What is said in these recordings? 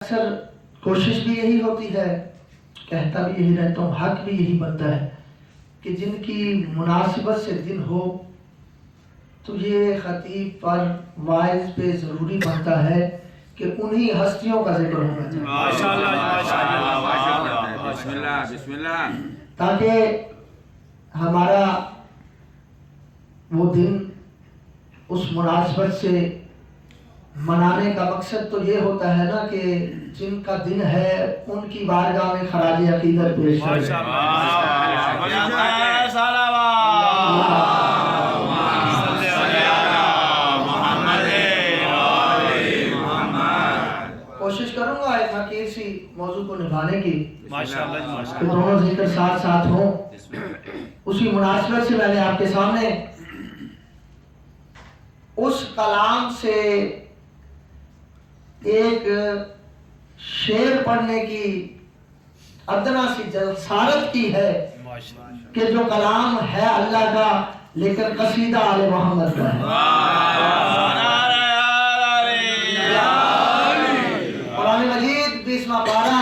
اکثر کوشش بھی یہی ہوتی ہے، کہتا بھی یہی رہتا ہوں، حق بھی یہی بنتا ہے کہ جن کی مناسبت سے دن ہو تو یہ خطیب پر واعظ پہ ضروری بنتا ہے کہ انہی ہستیوں کا ذکر ہونا چاہیے بسم اللہ تاکہ ہمارا وہ دن اس مناسبت سے منانے کا مقصد تو یہ ہوتا ہے نا کہ جن کا دن ہے ان کی بارگاہ میں خراج عقیدت پیش کریں۔ کوشش کروں گا ایک حقیر سی موضوع کو نبھانے کی کہ دونوں ذکر ساتھ ساتھ ہوں۔ اسی مناسبت سے میں نے آپ کے سامنے اس کلام سے ایک شعر پڑھنے کی ادنا سی جسارت کی ہے کہ جو کلام ہے اللہ کا لیکن قصیدہ آل محمد کا ہے۔ قرآن مجید 20واں پارہ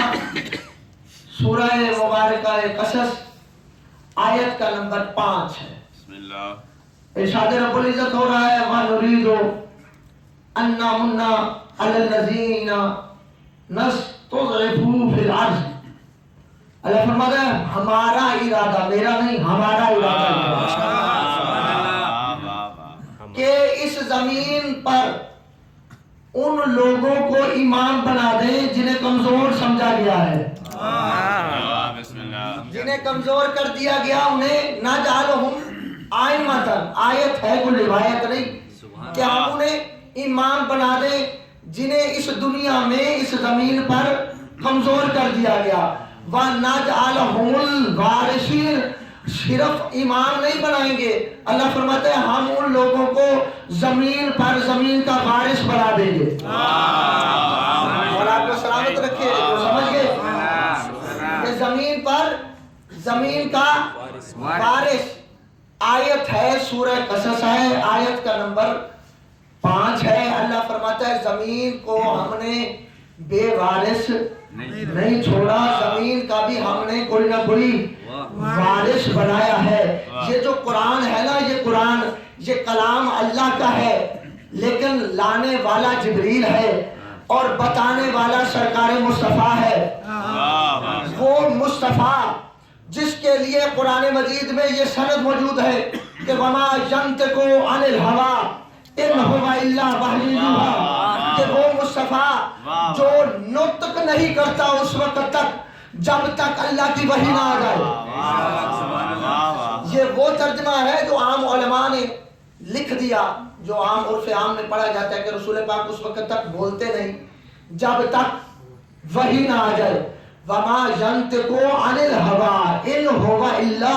سورہ مبارکہ قصص آیت کا نمبر 5 ہے۔ ارشاد رب العزت ہو رہا ہے وَمَا نُرِيدُ أَن نَّمُنَّ عَلَى الَّذِينَ نَسْتَضْعِفُوا فِي الْأَرْضِ۔ اللہ فرماتا ہے ہمارا ارادہ، میرا نہیں، ہمارا ارادہ کہ اس زمین پر ان لوگوں کو امام بنا دیں جنہیں کمزور سمجھا گیا ہے، جنہیں کمزور کر دیا گیا، انہیں نہ جعلہم آئمتاً، آیت ہے کوئی روایت نہیں، کہ ہم انہیں امام بنا دیں جنہیں اس دنیا میں اس زمین پر کمزور کر دیا گیا۔ وَنَجْعَلَهُمُ الْوَارِثِينَ، صرف امام نہیں بنائیں گے، اللہ فرماتا ہے ہم ان لوگوں کو زمین پر زمین کا وارث بنا دیں گے۔ اور آپ کو سلامت رکھے، جو سمجھ گئے کہ زمین پر زمین کا وارث، آیت ہے سورہ قصص ہے، آیت کا نمبر 5 ہے۔ اللہ فرماتا ہے زمین کو ہم نے بے وارث نہیں چھوڑا، زمین کا بھی ہم نے کوئی نہ کوئی وارث بنایا ہے۔ یہ جو قرآن ہے نا، یہ قرآن، یہ کلام اللہ کا ہے، لیکن لانے والا جبریل ہے اور بتانے والا سرکار مصطفیٰ ہے۔ وہ مصطفیٰ جس کے لیے قرآن مجید میں یہ سند موجود ہے کہ وَمَا يَنطِقُ عَنِ الْهَوَىٰ إِنْ هُوَ إِلَّا وَحْيٌ يُوحَىٰ، کہ وہ مصطفیٰ جو نطق نہیں کرتا اس وقت تک جب تک اللہ کی وحی نہ آ جائے۔ یہ وہ ترجمہ ہے جو عام علماء نے لکھ دیا، جو عام عرف عام میں پڑھا جاتا ہے کہ رسول پاک اس وقت تک بولتے نہیں جب تک وحی نہ آ جائے۔ وَمَا يَنطِقُ عَنِ الْهَوَىٰ إِنْ هُوَ إِلَّا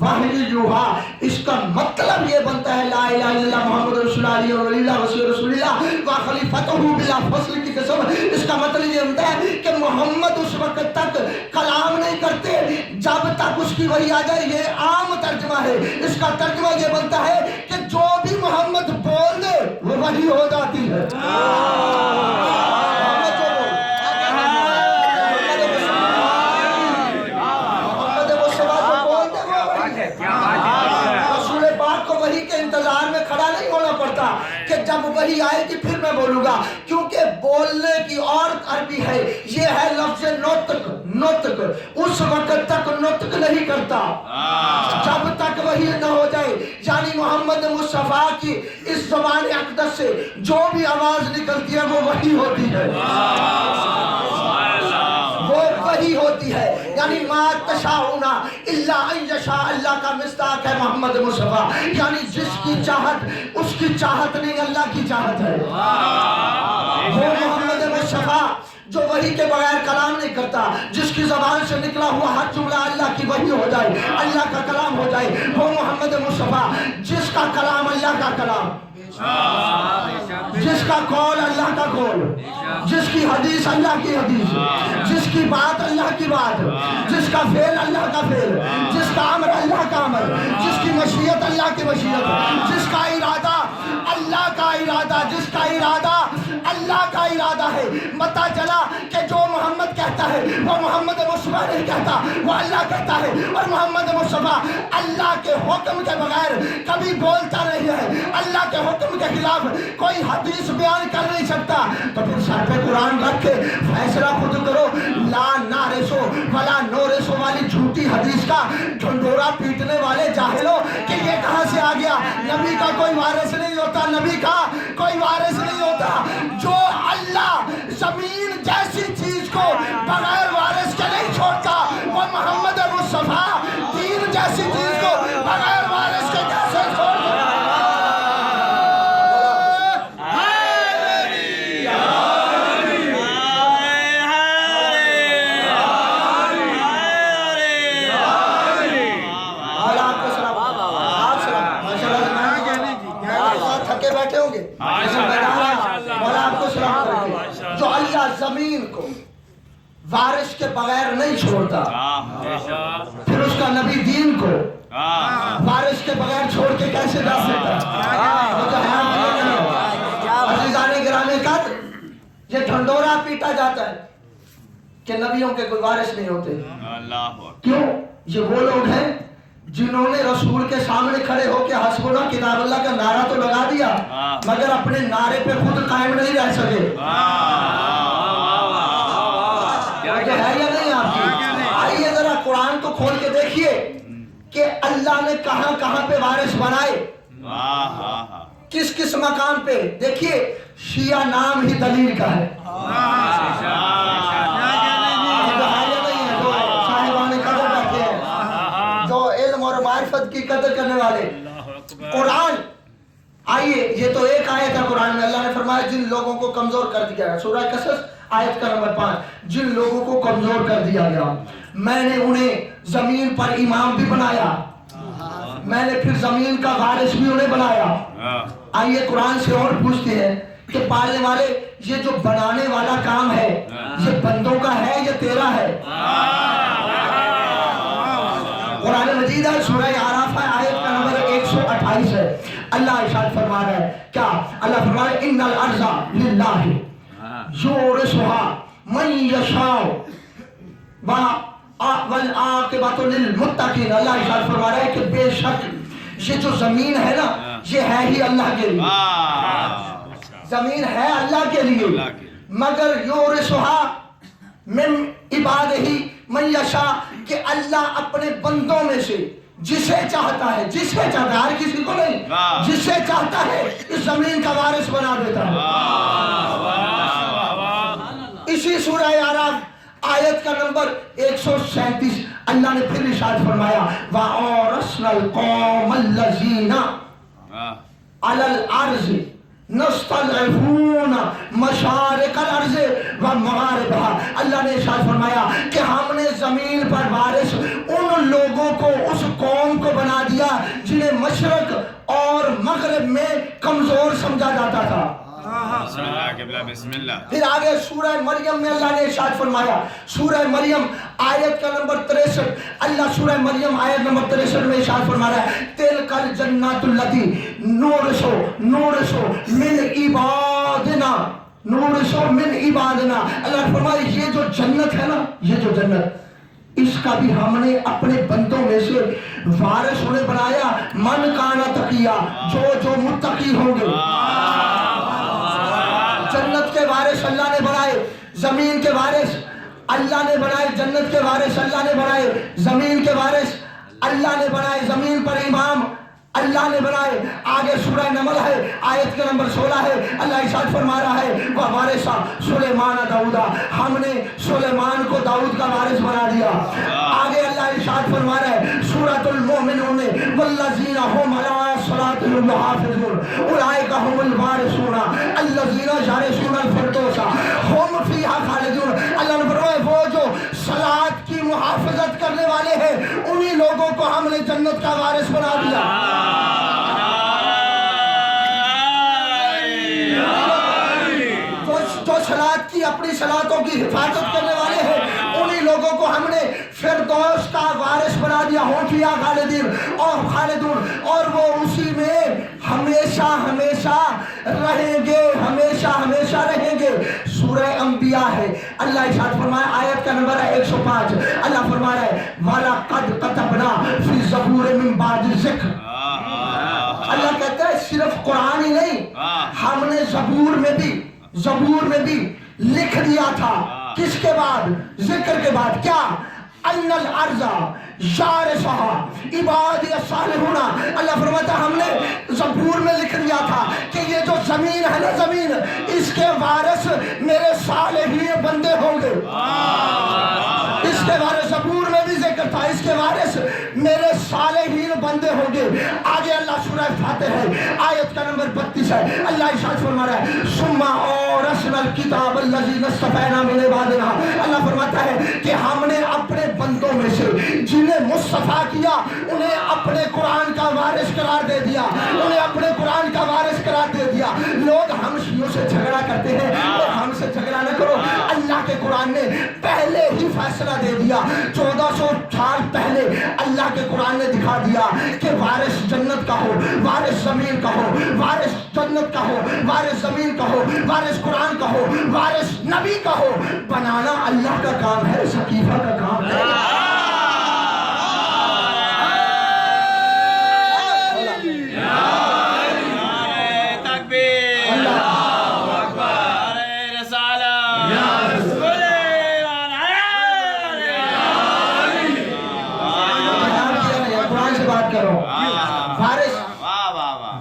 وَحْيٌ يُوحَىٰ۔ اس کا مطلب یہ بنتا ہے لا الہ الا اللہ محمد رسول اللہ ولی اللہ وصی رسول اللہ وخلیفته بلا فصل کی قسم۔ اس کا مطلب یہ بنتا ہے کہ محمد اس وقت تک کلام نہیں کرتے جب تک اس کی وحی آ جائے۔ یہ عام ترجمہ ہے، اس کا ترجمہ یہ بنتا ہے کہ جو بھی محمد بول دے وہ وحی ہو جاتی ہے۔ انتظار میں کھڑا نہیں ہونا پڑتا کہ جب وحی آئے گی پھر میں بولوں گا، کیونکہ بولنے کی اور عربی ہے، یہ ہے لفظ نطق۔ نطق اس وقت تک نطق نہیں کرتا جب تک وحی نہ ہو جائے، یعنی محمد مصطفیٰ کی اس زبان اقدس سے جو بھی آواز نکلتی ہے وہ وحی ہوتی ہے، وہ وحی ہوتی ہے۔ یعنی ما تشاؤون الا ان یشاء، اللہ کا مصداق ہے محمد مصطفیٰ، یعنی جس کی چاہت اس کی چاہت نہیں، اللہ کی چاہت ہے۔ وہ محمد مصطفیٰ جو وحی کے بغیر کلام نہیں کرتا، جس کی زبان سے نکلا ہوا ہر جملہ اللہ کی وحی ہو جائے، اللہ کا کلام ہو جائے، وہ محمد مصطفیٰ جس کا کلام اللہ کا کلام، جس کا قول اللہ کا قول، جس کی حدیث اللہ کی حدیث، جس کی بات اللہ کی بات، جس کا فعل اللہ کا فعل، جس کا امر اللہ کا امر، جس کی مشیت اللہ کی مشیت، جس کا ارادہ اللہ کا ارادہ، جس کا ارادہ اللہ اللہ کا ارادہ ہے. پتہ چلا کہ جو محمد کہتا ہے وہ محمد مصطفیٰ نہیں کہتا, وہ اللہ کہتا ہے. اور محمد مصطفیٰ اللہ کے حکم کے بغیر کبھی بولتا نہیں ہے. اللہ کے حکم کے خلاف کوئی حدیث بیان کر نہیں سکتا. تو پھر سر پہ قرآن رکھ کے فیصلہ خود کرو. لا نارسو ولا نورسو والی جھوٹی حدیث کا ڈھنڈورا پیٹنے والے جاہلو کہ یہ کہاں سے آ گیا. نبی کا کوئی وارث نہیں ہوتا, نبی کا کوئی وارث نہیں ہوتا. جو اللہ زمین جیسی چیز کو بغیر وارث کے نہیں چھوڑتا, وہ محمد مصطفیٰ دین جیسی چیز کو بغیر وارث کے کیسے چھوڑ دے. بیٹھے ہوں گے مولا آپ کو سلام کرتے. جو اللہ زمین کو وارث کے بغیر نہیں چھوڑتا, پھر اس کا نبی دین کو وارث کے بغیر چھوڑ کے کیسے جا سکتا. عزیزان گرامی قدر, یہ ڈھنڈورا پیٹا جاتا ہے کہ نبیوں کے کوئی وارث نہیں ہوتے. کیوں؟ یہ وہ لوگ ہیں جنہوں نے رسول کے سامنے کھڑے ہو کے حسبنا کتاب اللہ کا نعرہ تو لگا دیا, مگر اپنے نعرے پہ خود قائم نہیں رہ سکے. جو ہے یا نہیں آپ کی؟ آئیے ذرا قرآن تو کھول کے دیکھیے کہ اللہ نے کہاں کہاں پہ وارث بنائے, کس کس مقام پہ. دیکھیے شیعہ نام ہی دلیل کا ہے. معرفت کی قدر کرنے والے. قرآن, آئیے یہ تو ایک آیت ہے قرآن میں. اللہ نے فرمایا جن لوگوں کو کمزور کر دیا ہے, سورہ قصص آیت کا نمبر 5, جن لوگوں کو کمزور کر دیا گیا میں نے انہیں زمین پر امام بھی بنایا, میں نے پھر زمین کا وارث بھی انہیں بنایا. آئیے قرآن سے اور پوچھتے ہیں کہ پالنے والے یہ جو بنانے والا کام ہے یہ بندوں کا ہے یا تیرا ہے؟ قرآن مجید ہے, سورہ اعراف ہے, آیت کا نمبر 128 ہے. اللہ ارشاد فرما رہا ہے کیا؟ اللہ فرما رہا ہے ان الارض للہ یورثها من یشاء والعاقبۃ للمتقین. اللہ ارشاد فرما رہا ہے کہ بے شک یہ جو زمین ہے نا یہ ہے ہی اللہ کے لیے. زمین ہے اللہ کے لیے, مگر یورثها من عبادہ من یشاء, کہ اللہ اپنے بندوں میں سے جسے چاہتا ہے, جسے چاہتا ہے, ہر کسی کو نہیں, جسے چاہتا ہے اس زمین کا وارث بنا دیتا ہے. اسی سورہ اعراف آیت کا نمبر 137 اللہ نے پھر ارشاد فرمایا وَأَوْرَثْنَا الْقَوْمَ الَّذِينَ عَلَى الْأَرْضِ نستضعفون مشارق الارض ومغاربها. اللہ نے ارشاد فرمایا کہ ہم نے زمین پر وارث ان لوگوں کو, اس قوم کو بنا دیا جنہیں مشرق اور مغرب میں کمزور سمجھا جاتا تھا. بسم اللہ. پھر آگے سورہ مریم میں اللہ نے ارشاد فرمایا, سورہ مریم آیت کا نمبر 63, اللہ سورہ مریم آیت نمبر 63 میں ارشاد فرما رہا ہے تلک الجنۃ التی نورثو من عبادنا, نورثو من عبادنا. اللہ نے فرمایا یہ جو جنت ہے نا, یہ جو جنت اس کا بھی ہم نے اپنے بندوں میں سے وارث انہیں بنایا. من کانا تقیا, جو متقی ہوں گے. جنت کے وارث اللہ نے بنائے, زمین کے وارث اللہ نے بنائے, جنت کے وارث اللہ نے بنائے, زمین کے وارث اللہ نے بنائے, زمین پر امام اللہ نے بنائے. آگے سورہ نمل ہے, آیت کے نمبر 16 ہے, اللہ ارشاد فرما رہا ہے وَوَارِثَ سُلَيْمَانَ دَاؤُدَ, ہم نے سلیمان کو داؤد کا وارث بنا دیا. آگے اللہ ارشاد فرما رہا ہے سورۃ المؤمنون میں وَالَّذِينَ هُمْ عَلَىٰ صَلَاتِهِمْ يُحَافِظُونَ أُولَٰئِكَ هُمُ الْوَارِثُونَ الَّذِينَ يَرِثُونَ الْفِرْدَوْسَ هُمْ فِيهَا خَالِدُونَ. اللہ نے فرمایا وہ جو صلاۃ کی محافظت کرنے والے ہیں انہی لوگوں کو ہم نے جنت کا وارث بنا دیا. جو صلاۃ کی, اپنی صلاتوں کی حفاظت کرنے والے ہیں انہی انہی لوگوں کو ہم نے فردوس کا وارث بنا دیا، ہم فیہا خالدون، اور وہ اسی میں ہمیشہ ہمیشہ رہیں گے، ہمیشہ ہمیشہ رہیں گے۔ سورہ انبیاء ہے، اللہ ارشاد فرمایا، آیت کا نمبر ہے 105، اللہ فرما رہا ہے وَلَقَدْ كَتَبْنَا فِي الزَّبُورِ مِن بَعْدِ الذِّکْرِ۔ اللہ کہتا ہے صرف قرآن ہی نہیں، ہم نے زبور میں بھی لکھ دیا تھا، کس کے بعد؟ ذکر کے بعد۔ کیا؟ ان الارض یارثها عبادی الصالحون۔ اللہ فرماتا ہے ہم نے زبور میں لکھ دیا تھا کہ یہ جو زمین ہے نا، زمین، اس کے وارث میرے صالحین بندے ہوں گے۔ اس کے وارث زبور میں بھی ذکر تھا، اس کے وارث میرے صالحین بندے ہوں گے۔ آگے اللہ سورہ فاتح ہے، آیت کا نمبر 32 ہے، اللہ ارشاد فرما رہا ہے ثم اورثنا الکتاب الذین اصطفینا من عبادنا۔ اللہ فرماتا ہے کہ ہم نے اپنے بندوں میں سے جنہیں مصطفیٰ کیا انہیں اپنے قرآن کا وارث قرار دے دیا، انہیں اپنے قرآن کا وارث قرار دے دیا۔ لوگ ہم شیعوں سے جھگڑا کرتے ہیں، اور ہم سے جھگڑا نہ کرو، اللہ کے قرآن نے پہلے ہی فیصلہ دے دیا، 1400 سال پہلے اللہ کے قرآن نے دکھا دیا کہ وارث جنت کا ہو، وارث زمین کا ہو، وارث جنت کا ہو، وارث زمین کا ہو، وارث قرآن کا ہو، وارث نبی کا ہو۔ بنانا اللہ کا کام ہے، ثقیفہ کا کام ہے۔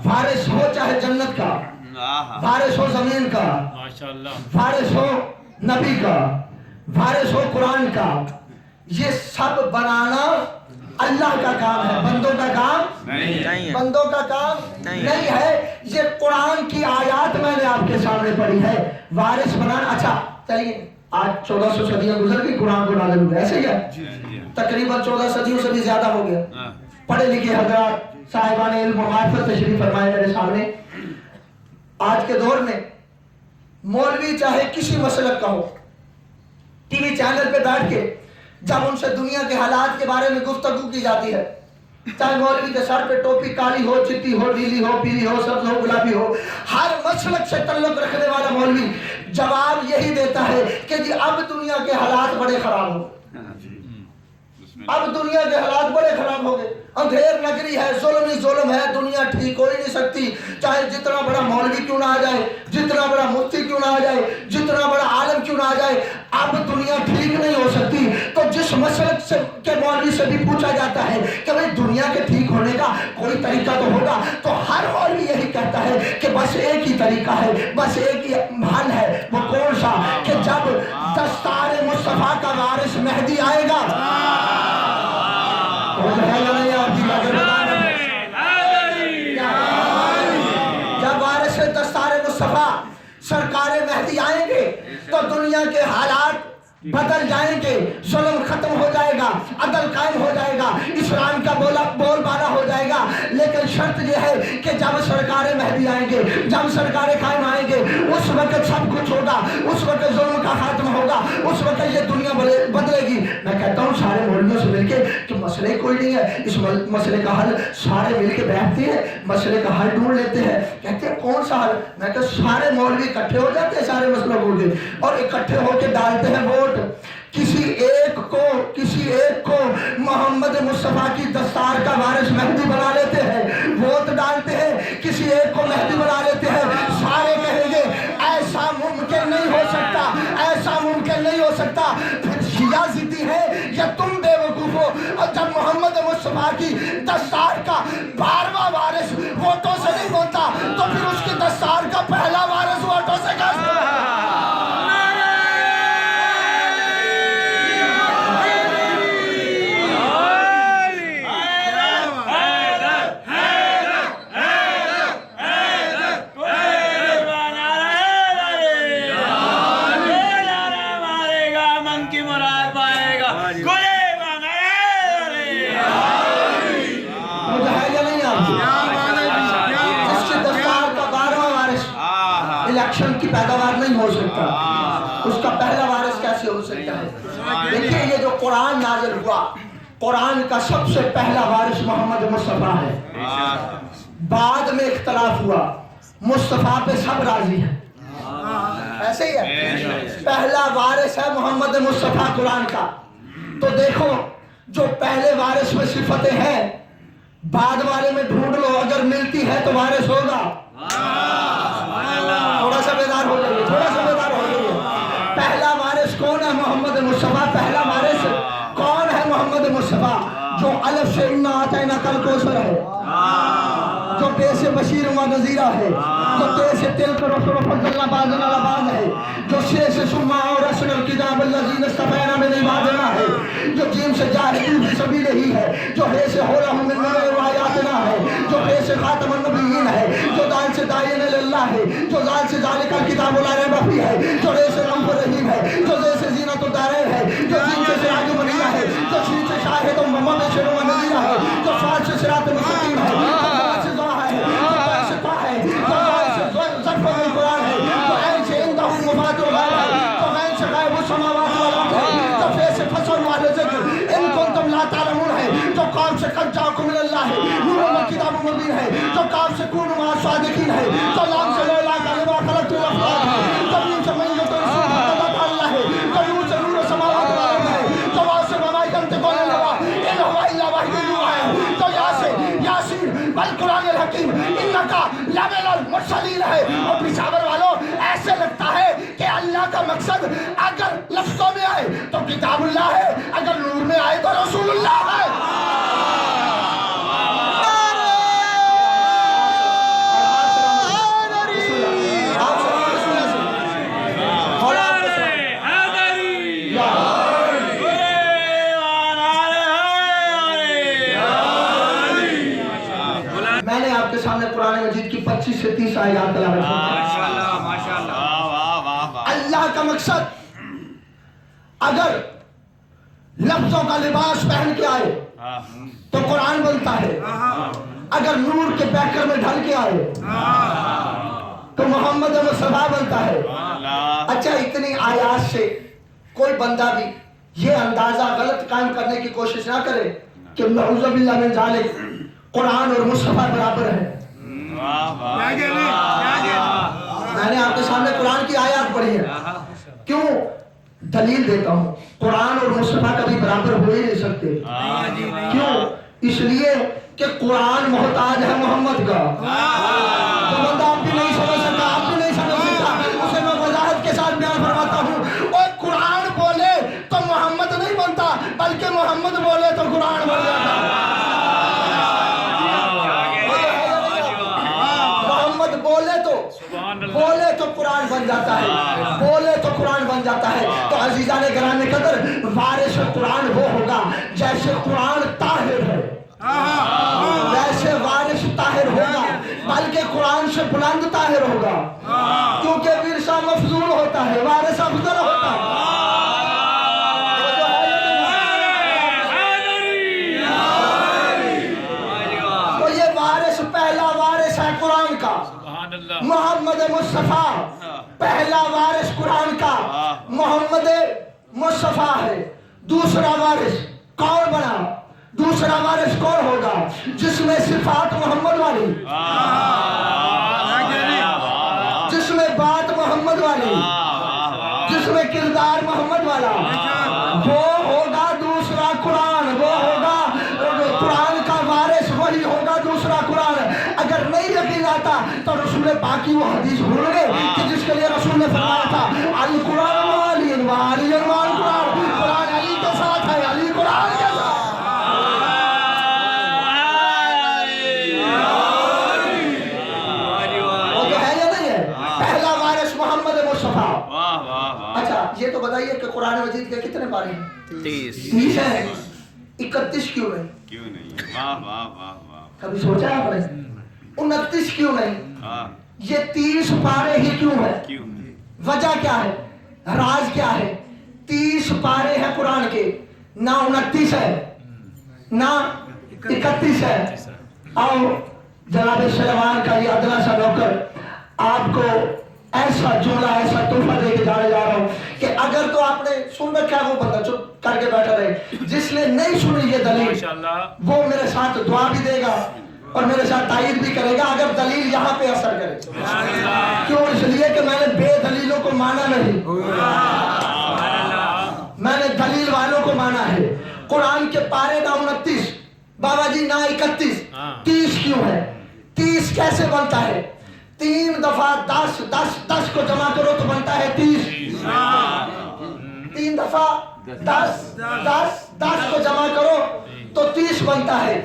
وارث ہو چاہے جنت کا، وارث ہو زمین کا، وارث ہو نبی کا، وارث ہو قرآن کا، یہ سب بنانا اللہ کا کام ہے، بندوں کا کام نہیں، بندوں کا کام نہیں ہے۔ یہ قرآن کی آیات میں نے آپ کے سامنے پڑھی ہے، وارث بنانا۔ اچھا چلیے، آج 1400 صدیاں گزر گئی، قرآن کو نازل ہوئے، ایسے کیا تقریباً 14 صدیوں سے بھی زیادہ ہو گیا۔ پڑھے لکھے حضرات، صاحبان علم و معرفت تشریف فرمائے میرے سامنے۔ آج کے دور میں مولوی چاہے کسی مسلک کا ہو، ٹی وی چینل پہ بیٹھ کے جب ان سے دنیا کے حالات کے بارے میں گفتگو کی جاتی ہے، چاہے مولوی کے سر پہ ٹوپی کالی ہو، چٹی ہو، نیلی ہو، پیلی ہو، سبز ہو، گلابی ہو، ہر مسلک سے تعلق رکھنے والا مولوی جواب یہی دیتا ہے کہ جی اب دنیا کے حالات بڑے خراب ہو، اب دنیا کے حالات بڑے خراب ہو گئے، اندھیر نگری ہے، ظلم ہی ظلم ہے، دنیا ٹھیک ہو ہی نہیں سکتی، چاہے جتنا بڑا مولوی کیوں نہ آ جائے، جتنا بڑا مفتی کیوں نہ آ جائے، جتنا بڑا عالم کیوں نہ آ جائے، اب دنیا ٹھیک نہیں ہو سکتی۔ تو جس مسلک سے کے مولوی سے بھی پوچھا جاتا ہے کہ بھئی دنیا کے ٹھیک ہونے کا کوئی طریقہ تو ہوگا، تو ہر مولوی یہی کہتا ہے کہ بس ایک ہی طریقہ ہے، بس ایک ہی حل ہے، وہ کون سا؟ کہ جب دستار مصطفیٰ کا وارث مہدی آئے گا، جب وارث دستار مصطفیٰ سرکار مہدی آئیں گے تو دنیا کے حالات بدل جائیں گے، ظلم ختم ہو جائے گا، عدل قائم ہو جائے گا، اسلام کا بول بالا ہو جائے گا۔ لیکن شرط یہ ہے کہ جب سرکار مہدی آئیں گے، جب سرکار قائم آئیں گے، اس وقت سب کچھ ہوگا، اس وقت ظلم کا خاتمہ ہوگا، اس وقت یہ دنیا بدلے گی۔ میں کہتا ہوں سارے مولویوں سے مل کے کہ مسئلے کوئی نہیں ہے، اس مسئلے کا حل سارے مل کے بیٹھتے ہیں، مسئلے کا حل ڈھونڈ لیتے ہیں۔ کہتے ہیں کون سا حل؟ میں کہتا ہوں سارے مولوی اکٹھے ہو جاتے ہیں سارے مسئلوں کو اور اکٹھے ہو کے ڈالتے ہیں ووٹ، کسی ایک کو محمد مصطفیٰ کی دستار کا وارث مہدی بنا لیتے ہیں، ووٹ ڈالتے ہیں، کسی ایک کو مہدی بنا لیتے ہیں۔ سارے کہیں گے ایسا ممکن نہیں ہو سکتا، ایسا ممکن نہیں ہو سکتا۔ پھر شیعہ ضدی ہے یا تم بے وقوف ہو؟ اور جب محمد مصطفیٰ کی دستار کا 12واں وارث ووٹوں سے نہیں ہوتا تو پھر اس کی دستار کا پہلا وارث ووٹوں سے کیسے ہوگا؟ الیکشن کی پیداوار نہیں ہو سکتا، اس کا پہلا وارث کیسے کیسے ہو سکتا ہے؟ دیکھیے یہ جو قرآن نازل ہوا، قرآن کا سب سے پہلا وارث محمد مصطفیٰ ہے. بعد میں اختلاف ہوا، مصطفیٰ پہ سب راضی ہیں. ایسے ہی ہے، پہلا وارث ہے محمد مصطفیٰ قرآن کا. تو دیکھو جو پہلے وارث میں صفتیں ہیں، بعد والے میں ڈھونڈ لو، اگر ملتی ہے تو وارث ہوگا. تھوڑا سا بیدار ہو جائیے، تھوڑا سا بیدار ہو جائیے. پہلا وارث کون ہے؟ محمد مصطفیٰ. پہلا وارث کون ہے؟ محمد مصطفیٰ، جو الف سے انا اعطیناک الکوثر ہے، جو بے سے بشیر و نذیرہ ہے، جو تے سے تلک رسول فضلنا بعضنا علی بعض ہے، جو شے سے سما اور رسل الکتاب الذین اصطفینا من عبادنا ہے، جو جیم سے جاہدوا فی سبیلہ ہے، جو ہے سے ہو لہم من آیاتنا ہے، جو ہے سے خاتم النبیین ہے، جو دال سے داعین اللہ ہے، جو ذال سے ذالک الکتاب لا ریب فیہ ہے، جو رے سے رحمت الرحیم ہے، جو زے سے زینت الدارین ہے، جو جیم سے سراج منیرہ ہے، جو شین سے شاہد و مبشر و نذیرہ ہے، جو صاد سے صراط مستقیم ہے، جو سے ضحیٰ ہے، جو طے سے طہ ہے، جو ظاہر سے ظرف القرآن ہے، جو عین سے عندہ مفاتح الغیب ہے، جو غین سے غائب السماوات والارض ہے، جو فے سے فصل واہل ذکر ان کنتم لا تعلمون ہے، جو قام سے قد جاءکم من اللہ ہے، نور و کتاب مبین ہے، جو کاف سے کونوا مع الصادقین ہے، جو لام سے لا الہ الا اللہ خلقت الافلاک ہے، جو میم سے من یطع الرسول فقد اللہ ہے، جو نور سے نور السماوات والارض ہے، جو واو سے وما ینطق عن الهوى ان هو الا وحی یوحی ہے، جو یاسین والقرآن الحکیم انک لمن المرسلین ہے. اور پشاور والوں ایسے لگتا ہے کہ اللہ کا مقصد اگر لفظوں میں آئے تو کتاب اللہ ہے، اگر نور میں آئے تو رسول اللہ ہے. میں نے آپ کے سامنے قرآن مجید کی 25 سے 30 آیات تلاوت کی. اللہ کا مقصد اگر لفظوں کا لباس پہن کے آئے تو قرآن بنتا ہے، اگر نور کے پیکر میں ڈھل کے آئے تو محمد مصطفیٰ بنتا ہے. اچھا اتنی آیات سے کوئی بندہ بھی یہ اندازہ غلط قائم کرنے کی کوشش نہ کرے کہ نعوذ باللہ من ذالک قرآن اور مصطفیٰ برابر ہیں. میں نے آپ کے سامنے قرآن کی آیات پڑھی ہے. کیوں؟ دلیل دیتا ہوں، قرآن اور مصطفیٰ کبھی برابر ہو ہی نہیں سکتے. کیوں؟ اس لیے کہ قرآن محتاج ہے محمد کا. تو بندہ آپ بھی نہیں سمجھ سکتا، آپ بھی نہیں سمجھ سکتا، اسے میں وضاحت کے ساتھ بیان فرماتا ہوں. اور قرآن بولے تو محمد نہیں بنتا، بلکہ محمد بولے تو قرآن بن جاتا. بولے تو قرآن بن جاتا ہے، بولے تو قرآن بن جاتا ہے. تو عزیزان گرامی قدر، وارث قرآن وہ ہوگا جیسے قرآن طاہر ہے، ویسے وارث طاہر ہوگا، بلکہ قرآن سے بلند طاہر ہوگا، کیونکہ ورثہ مفضول ہوتا ہے، وارث افضل ہوتا ہے. تو یہ وارث پہلا وارث ہے قرآن کا، محمد مصطفیٰ. پہلا وارث قرآن کا محمد مصطفیٰ ہے. دوسرا وارث کون بنا؟ دوسرا وارث کون ہوگا؟ جس میں صفات محمد والی، جس میں بات محمد والی، جس میں کردار محمد والا، وہ ہوگا دوسرا قرآن. وہ ہوگا قرآن کا وارث، وہی ہوگا دوسرا قرآن. اگر نہیں یقین آتا تو رسول پاک کی وہ حدیث بھول گئے کہ جس کے لیے رسول نے فرمایا تھا القرآن والی والی القرآن، قرآن علی کے ساتھ ہے، علی قرآن کے ساتھ. وہ تو ہے یا نہیں ہے؟ پہلا وارث محمد مصطفیٰ. اچھا یہ تو بتائیے کہ قرآن مجید کے کتنے پارے ہیں؟ 30 ہیں. 31 کیوں نہیں؟ کبھی سوچا آپ نے؟ 29 کیوں نہیں؟ یہ 30 پارے ہی کیوں ہے؟ وجہ کیا ہے؟ راز کیا ہے؟ 30 پارے ہیں قرآن کے، نہ 29 ہے نہ 31 ہے. اور جناب سلیمان کا یہ ادنا سا نوکر آپ کو ایسا جملہ ایسا تحفہ دے کے جانے جا رہا ہوں کہ اگر تو آپ نے سن رکھا ہے وہ بندہ چپ کر کے بیٹھا رہے، جس نے نہیں سنی یہ دلیل وہ میرے ساتھ دعا بھی دے گا اور میرے ساتھ تائید بھی کرے گا اگر دلیل یہاں پہ اثر کرے۔ کیوں؟ اس لیے کہ میں نے بے دلیلوں کو مانا نہیں، میں نے دلیل والوں کو مانا ہے۔ قرآن کے پارے نہ 29 بابا جی نہ 31، 30 کیوں ہے؟ 30 کیسے بنتا ہے؟ 3 دفعہ 10 10 10 کو جمع کرو تو بنتا ہے 30۔ 3 دفعہ 10 10 10 کو جمع کرو تو 30 بنتا ہے۔